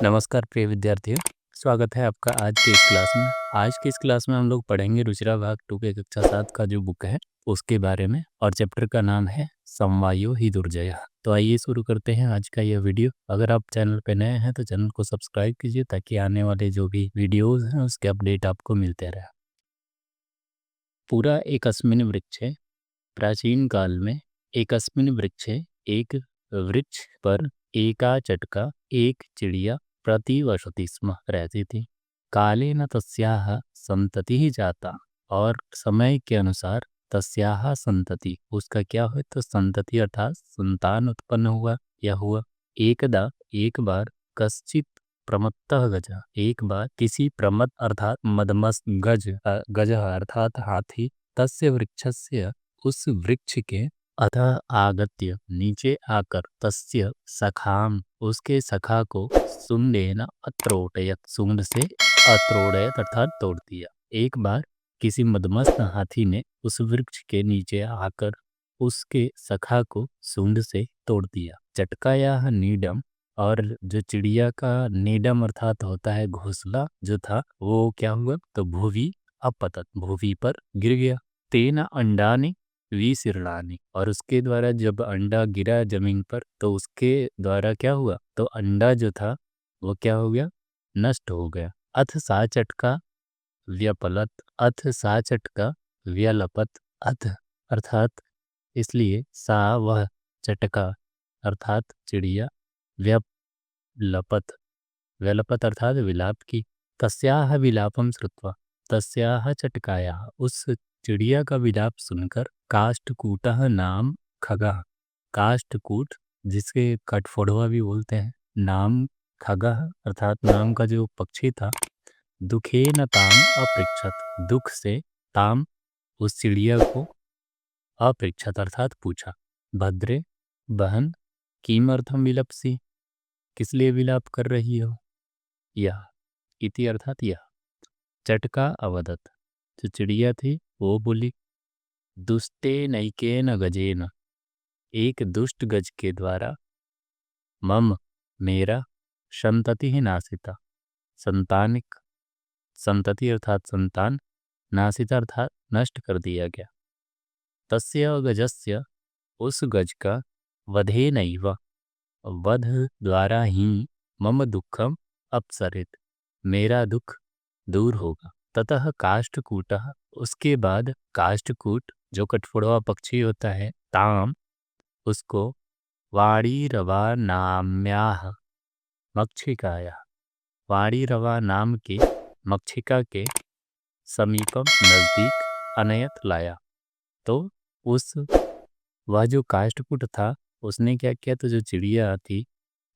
नमस्कार प्रिय विद्यार्थियों, स्वागत है आपका आज के इस क्लास में। आज की इस क्लास में हम लोग पढ़ेंगे रुचिरा भाग 2 के कक्षा 7 का जो बुक है उसके बारे में, और चैप्टर का नाम है समवायो ही दुर्जयः। तो आइए शुरू करते हैं आज का यह वीडियो। अगर आप चैनल पे नए हैं तो चैनल को सब्सक्राइब कीजिए ताकि आने वाले जो भी वीडियोज़ हैं उसके अपडेट आपको मिलते रहे। पूरा एकस्मिन् वृक्षे, प्राचीन काल में एकस्मिन् वृक्षे, एक वृक्ष पर एका चटका एक चिड़िया प्रतिवसति स्म, रहती थी। कालेन तस्याः संततिः जाता, और समय के अनुसार तस्याः संतति, उसका क्या हुआ, तो संतति अर्थात संतान उत्पन्न हुआ या हुआ। एकदा, एक बार, कश्चित प्रमत्तः गजः, एक बार किसी प्रमत्त अर्थात मदमस्त गजः अर्थात हाथी, तस्य वृक्षस्य, उस वृक्ष के, अतः आगत्य, नीचे आकर, तस्य सखाम, उसके सखा को, सुंडेन अत्रोटयत, सूंड से अत्रोड़यत अर्थात तोड़ दिया। एक बार किसी मदमस्त हाथी ने उस वृक्ष के नीचे आकर उसके सखा को सूंड से तोड़ दिया। चटकाया नीडम, और जो चिड़िया का नीडम अर्थात होता है घोंसला जो था, वो क्या हुआ, तो भूवि अपतत, भूवि पर गिर गया। तेना अंडानी विसीर्णानि, और उसके द्वारा जब अंडा गिरा जमीन पर तो उसके द्वारा क्या हुआ, तो अंडा जो था वो क्या हो गया, नष्ट हो गया। अथ सा चटका व्यपलत, अथ सा चटका व्यलपत, अथ अर्थात इसलिए, सा वह, चटका अर्थात चिड़िया, व्यलपत, व्यलपत अर्थात विलाप की। तस्याह विलापम श्रुत्वा, तस्याह चटकायाः, उस चिड़िया का विलाप सुनकर, काष्ठकूटः नाम खगः, काष्ठकूट जिसके कठफोड़वा भी बोलते हैं, नाम खगः अर्थात नाम का जो पक्षी था, दुखेन ताम अपृच्छत, दुख से, ताम उस चिड़िया को, अपृच्छत अर्थात पूछा। भद्रे, बहन, किमर्थम विलपसी, किस लिए विलाप कर रही हो। यह इति अर्थात यह। चटका अवदत, जो चिड़िया थी वो बोली, दुष्टे नैकेन गजेन, एक दुष्ट गज के द्वारा, मम मेरा, संतति ही नासिता, संतानिक, संतति अर्थात संतान, नासिता अर्थात नष्ट कर दिया गया। तस्य गजस्य, उस गज का, वधेनैव, वध द्वारा ही, मम दुःखम अपसरित, मेरा दुख दूर होगा। ततः काष्ठकूटः, उसके बाद काष्ठकूट जो कठफोड़वा पक्षी होता है, ताम उसको, वाणीरवा नाम्याः मक्षिकायाः, वाणीरवा नाम की मक्षिका के समीपम नजदीक अनयत लाया। तो उस वह जो काष्ठकूट था उसने क्या किया, तो जो चिड़िया थी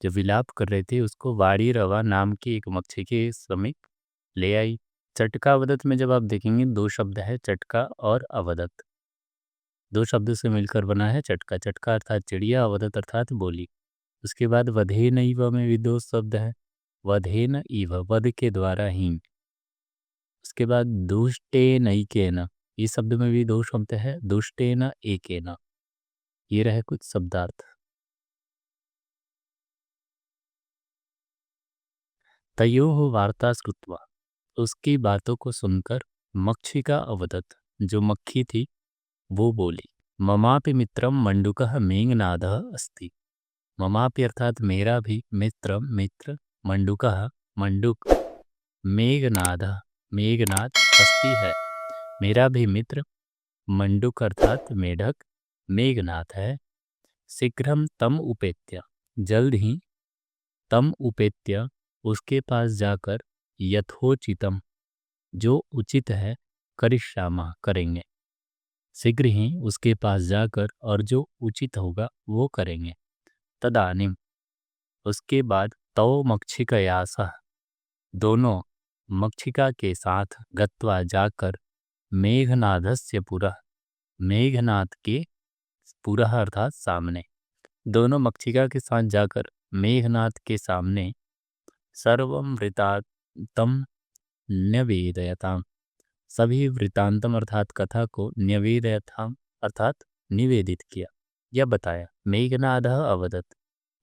जो विलाप कर रही थी उसको वाणीरवा नाम की एक मक्षी के समीप ले आई। चटका अवदत में जब आप देखेंगे दो शब्द है, चटका और अवदत, दो शब्द से मिलकर बना है चटका। चटका अर्थात चिड़िया, अवदत अर्थात बोली। उसके बाद वधेन इव में भी दो शब्द है, वधेन इव, वध के द्वारा ही। उसके बाद दुष्टेन ऐकेन, इस शब्द में भी दो शब्द है, दुष्टेन एकेन। ये रहे कुछ शब्दार्थ। तयोः वार्ता श्रुत्वा, उसकी बातों को सुनकर, मक्षिका अवदत, जो मक्खी थी वो बोली, ममापि मित्रम मंडूकः मेघनादः अस्ति, ममापि अर्थात मेरा भी, मित्रम मित्र, मंडूकः मंडूक, मेघनादः मेघनाद, अस्ति है, मेरा भी मित्र, मंडूक अर्थात मेढक, मेघनाद है। शीघ्रम तम उपेत्य, जल्द ही, तम उपेत्य उसके पास जाकर, यथोचितम जो उचित है, करिष्यामः करेंगे, शीघ्र ही उसके पास जाकर और जो उचित होगा वो करेंगे। तदानीम उसके बाद, तौ मक्षिकयासः दोनों मक्षिका के साथ, गत्वा जाकर, मेघनादस्य पुरः मेघनाद के पुरः अर्थात सामने, दोनों मक्षिका के साथ जाकर मेघनाद के सामने, सर्वं वृतांतम न्यवेदयताम, सभी वृतांतम अर्थात कथा को, न्यवेदयताम अर्थात निवेदित किया या बताया। मेघनादः अवदत,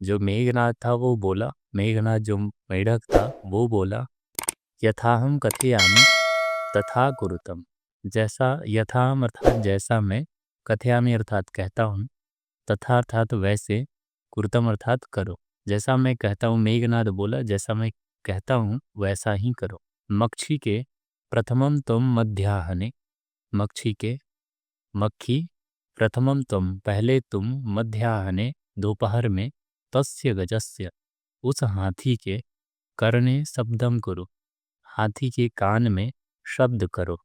जो मेघनाद था वो बोला, मेघनाद जो मेढक था वो बोला, यथाहम कथयामि तथा कुरुतम। जैसा यथाहम अर्थात जैसा मैं, कथयामि अर्थात कहता हूँ, तथा अर्थात वैसे, कुरुतम अर्थात करो। जैसा मैं कहता हूँ, मेघनाद बोला, जैसा मैं कहता हूँ वैसा ही करो। मक्षी के प्रथमम तुम मध्याह्ने, मक्षी के मक्खी, प्रथमम तुम पहले तुम, मध्याह्ने दोपहर में, तस्य गजस्य उस हाथी के, करने शब्दम करो हाथी के कान में शब्द करो।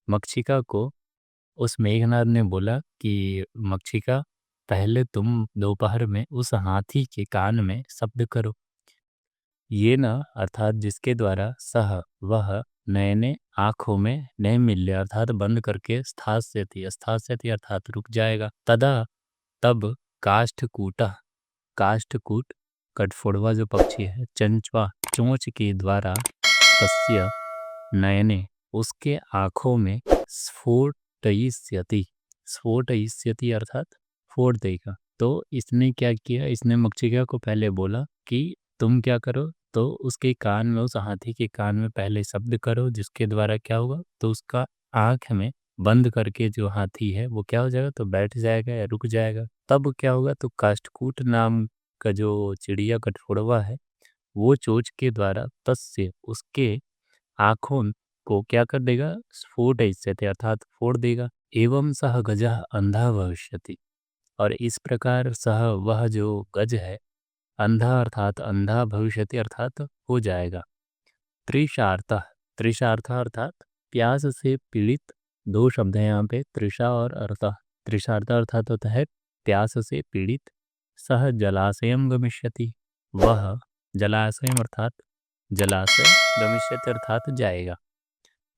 मक्षिका को उस मेघनाद ने बोला कि मक्षिका, पहले तुम दोपहर में उस हाथी के कान में शब्द करो। ये न अर्थात जिसके द्वारा सह वह नयने आँखों में नैमिल्य अर्थात बंद करके स्थास्यति, स्थास्यति अर्थात रुक जाएगा। तदा तब काष्ठकूटः, काष्ठकूट कठफोड़वा जो पक्षी है, चंचवा चोंच के द्वारा, तस्य नयने उसके आँखों में, स्फोटयिष्यति, स्फोटयिष्यति अर्थात फोड़ देगा। तो इसने क्या किया, इसने मक्षिका को पहले बोला कि तुम क्या करो, तो उसके कान में, उस हाथी के कान में पहले शब्द करो, जिसके द्वारा क्या होगा, तो उसका आँख में बंद करके जो हाथी है वो क्या हो जाएगा, तो बैठ जाएगा या रुक जाएगा। तब क्या होगा, तो काष्ठकूट नाम का जो चिड़िया कठफोड़वा है वो चोंच के द्वारा तस्य उसके आँखों को क्या कर देगा, स्फोटयिष्यति अर्थात फोड़ देगा। एवं सह गजः अंधा भविष्यति, और इस प्रकार सह वह जो गज है, अंधा अर्थात अंधा, भविष्यति अर्थात हो जाएगा। तृषार्तः, तृषार्थ अर्थात प्यास से पीड़ित, दो शब्द हैं यहाँ पे, तृषा और अर्थः। तृषार्थ अर्थात होता है प्यास से पीड़ित। सह जलाशयम गमिष्यति, वह जलाशयम अर्थात जलाशय, गमिष्यति अर्थात जाएगा।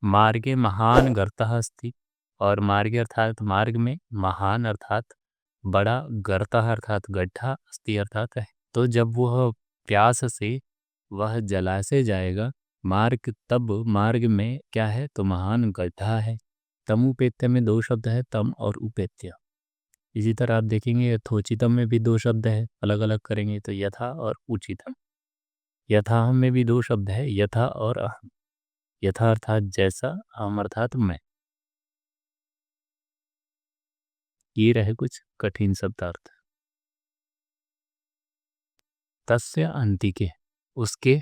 मार्गे महान गर्तः अस्ति, और मार्गे अर्थात मार्ग में, महान अर्थात बड़ा, गर्तः अर्थात गड्ढा, अस्ति अर्थात है। तो जब वह प्यास से वह जलाशय जाएगा, मार्ग, तब मार्ग में क्या है, तो महान गड्ढा है। तमुपेत्य में दो शब्द है, तम और उपेत्य। इसी तरह आप देखेंगे यथोचितम में भी दो शब्द है, अलग अलग करेंगे तो यथा और उचितम। यथाहम में भी दो शब्द है, यथा और अहम। यथा अर्थात जैसा, अहम अर्थात मैं। ये रहे कुछ कठिन शब्दार्थ। तस्य अंतिके, उसके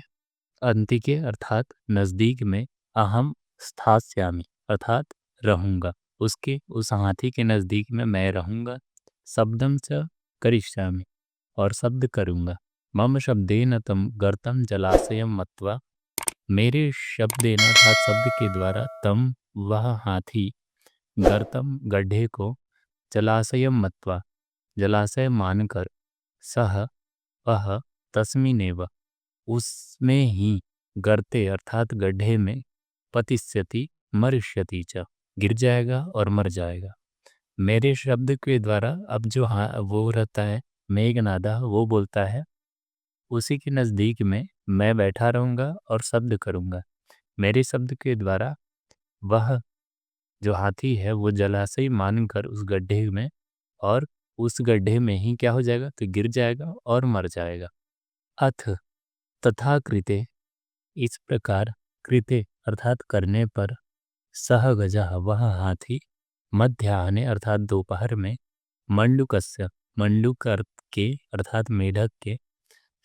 अंतिके अर्थात नज़दीक में, अहम स्थास्यामि अर्थात रहूँगा, उसके उस हाथी के नज़दीक में मैं रहूँगा। शब्दम च करिष्यामि, और शब्द करूँगा। मम शब्देन तम गर्तम जलाशयम मत्वा, मेरे शब्देन अर्थात शब्द के द्वारा, तम वह हाथी, गर्तम गड्ढे को, जलाशयम मत्वा जलाशय मानकर, सह वह, तस्मिनेव उसमें ही, गर्ते अर्थात गड्ढे में, पतिष्यति मरिष्यति च गिर जाएगा और मर जाएगा। मेरे शब्द के द्वारा अब जो वो रहता है मेघनादा, वो बोलता है उसी के नज़दीक में मैं बैठा रहूँगा और शब्द करूँगा। मेरे शब्द के द्वारा वह जो हाथी है वो जलाशय मानकर उस गड्ढे में, और उस गड्ढे में ही क्या हो जाएगा, तो गिर जाएगा और मर जाएगा। अथ तथा कृते, इस प्रकार, कृते अर्थात करने पर, सह गजः वह हाथी, मध्याह्ने अर्थात दोपहर में, मंडूकस्य मंडूक अर्थ के अर्थात मेढक के,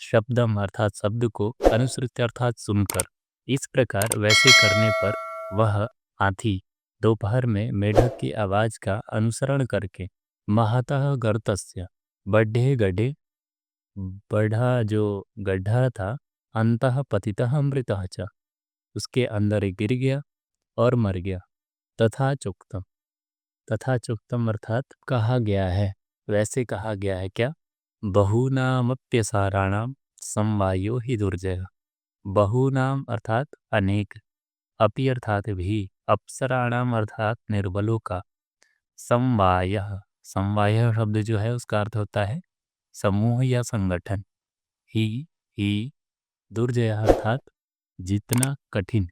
शब्दम अर्थात शब्द को, अनुसृत्य अर्थात सुनकर, इस प्रकार वैसे करने पर, वह हाथी दोपहर में मेढक की आवाज का अनुसरण करके, महतः गर्तस्य बड्ढे गड्ढे, बढ़ा जो गड्ढा था, अंतः पतितः अमृतः च उसके अंदर गिर गया और मर गया। तथा चुक्तम, तथा चुक्तम अर्थात कहा गया है, वैसे कहा गया है क्या, बहूनामप्यसाराणाम समवायो ही दुर्जय। बहूनाम अर्थात अनेक, अपि अर्थात भी, अप्सराणाम अर्थात निर्बलों का, समवायः, समवाय शब्द जो है उसका अर्थ होता है समूह या संगठन। ही दुर्जय अर्थात जितना कठिन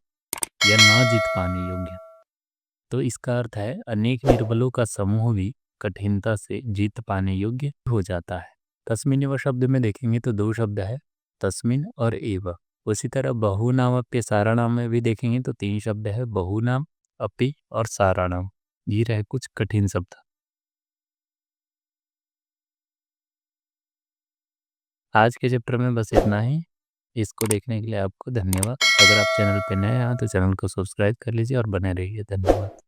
या ना जीत पाने योग्य। तो इसका अर्थ है अनेक निर्बलों का समूह भी कठिनता से जीत पाने योग्य हो जाता है। तस्मिन्निव शब्द में देखेंगे तो 2 शब्द है, तस्मिन और एव। उसी तरह बहुनाम अपि साराणाम में भी देखेंगे तो 3 शब्द है, बहुनाम, अपि और साराणाम। ये रहे कुछ कठिन शब्द। आज के चैप्टर में बस इतना ही। इसको देखने के लिए आपको धन्यवाद। अगर आप चैनल पे नए हैं तो चैनल को सब्सक्राइब कर लीजिए और बने रहिए। धन्यवाद।